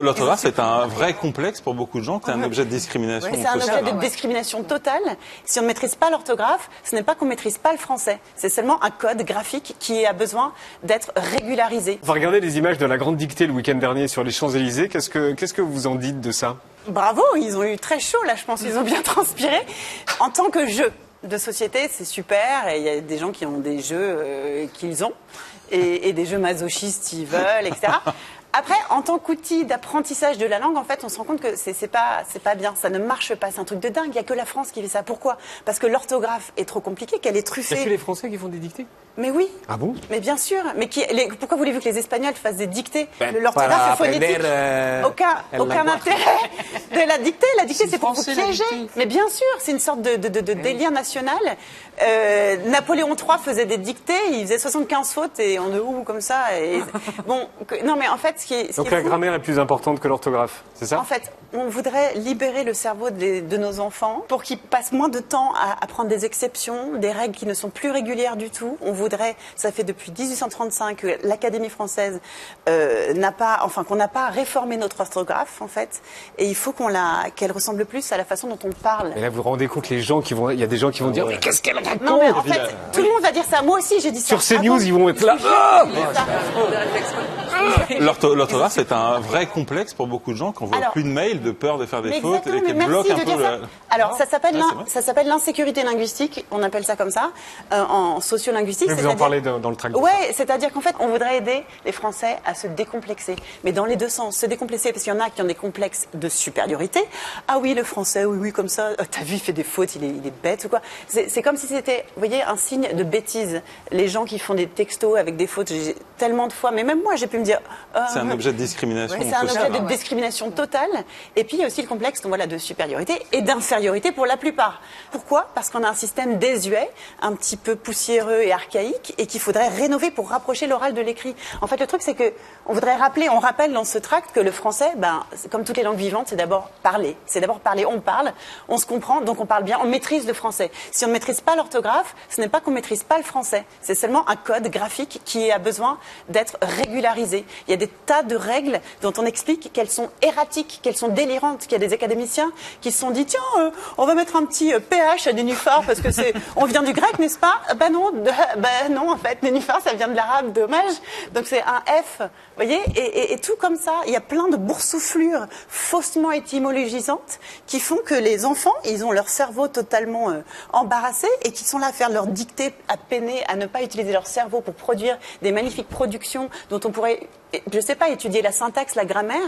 L'orthographe, c'est un vrai complexe pour beaucoup de gens, c'est un objet de discrimination. C'est un objet de discrimination totale. Si on ne maîtrise pas l'orthographe, ce n'est pas qu'on ne maîtrise pas le français. C'est seulement un code graphique qui a besoin d'être régularisé. On va regarder les images de la grande dictée le week-end dernier sur les Champs-Élysées. Qu'est-ce que vous en dites de ça? Bravo, ils ont eu très chaud là, je pense. Ils ont bien transpiré. En tant que jeu de société, c'est super. Et il y a des gens qui ont des jeux qu'ils ont. Et des jeux masochistes, ils veulent, etc. Après, en tant qu'outil d'apprentissage de la langue, en fait, on se rend compte que c'est pas bien, ça ne marche pas, c'est un truc de dingue. Il n'y a que la France qui fait ça. Pourquoi? Parce que l'orthographe est trop compliquée, qu'elle est truffée. Il n'y a que les Français qui font des dictées? Mais oui. Ah bon? Mais bien sûr. Mais pourquoi voulez-vous que les Espagnols fassent des dictées? L'orthographe phonétique, aucun intérêt de la dictée. La dictée, c'est pour vous piéger. Mais bien sûr, c'est une sorte de délire national. Napoléon III faisait des dictées, il faisait 75 fautes et on est où comme ça bon, non mais en fait, donc la grammaire est plus importante que l'orthographe, c'est ça? En fait, on voudrait libérer le cerveau de nos enfants pour qu'ils passent moins de temps à apprendre des exceptions, des règles qui ne sont plus régulières du tout. On voudrait, ça fait depuis 1835 que l'Académie française qu'on n'a pas réformé notre orthographe en fait, et il faut qu'elle ressemble plus à la façon dont on parle. Et là, vous vous rendez compte, il y a des gens qui vont dire mais qu'est-ce qu'elle raconte? Non mais en fait, tout le monde va dire ça. Moi aussi, j'ai dit ça. Sur CNews, ils vont être là. L'orthographe, c'est un vrai complexe pour beaucoup de gens qui n'envoient plus de mails de peur de faire des fautes et qui bloquent un peu le... Alors, ça s'appelle l'insécurité linguistique, on appelle ça comme ça, en sociolinguistique. Mais vous en parlez dans le tract. Ouais, c'est-à-dire qu'en fait, on voudrait aider les Français à se décomplexer. Mais dans les deux sens, se décomplexer, parce qu'il y en a qui ont des complexes de supériorité. Ah oui, le français, oui, comme ça, t'as vu, il fait des fautes, il est bête ou quoi. C'est comme si c'était, vous voyez, un signe de bêtise. Les gens qui font des textos avec des fautes, j'ai tellement de fois, mais même moi, j'ai pu me dire... c'est un objet de discrimination. Ouais, c'est un objet de discrimination totale. Et puis, il y a aussi le complexe de supériorité et d'infériorité pour la plupart. Pourquoi? Parce qu'on a un système désuet, un petit peu poussiéreux et archaïque, et qu'il faudrait rénover pour rapprocher l'oral de l'écrit. En fait, le truc, c'est que on rappelle dans ce tract que le français, comme toutes les langues vivantes, c'est d'abord parler. C'est d'abord parler. On parle, on se comprend, donc on parle bien, on maîtrise le français. Si on ne maîtrise pas l'orthographe, ce n'est pas qu'on ne maîtrise pas le français. C'est seulement un code graphique qui a besoin d'être régularisé. Il y a des tas de règles dont on explique qu'elles sont erratiques, qu'elles sont délirantes, qu'il y a des académiciens qui se sont dit tiens, on va mettre un petit PH à nénuphar parce que on vient du grec, n'est-ce pas? Non, en fait, nénuphar, ça vient de l'arabe, dommage. Donc c'est un F, vous voyez, et tout comme ça. Il y a plein de boursouflures faussement étymologisantes qui font que les enfants, ils ont leur cerveau totalement embarrassé et qui sont là à faire leur dictée, à peiner, à ne pas utiliser leur cerveau pour produire des magnifiques productions dont on pourrait, je ne sais pas, étudier la syntaxe, la grammaire,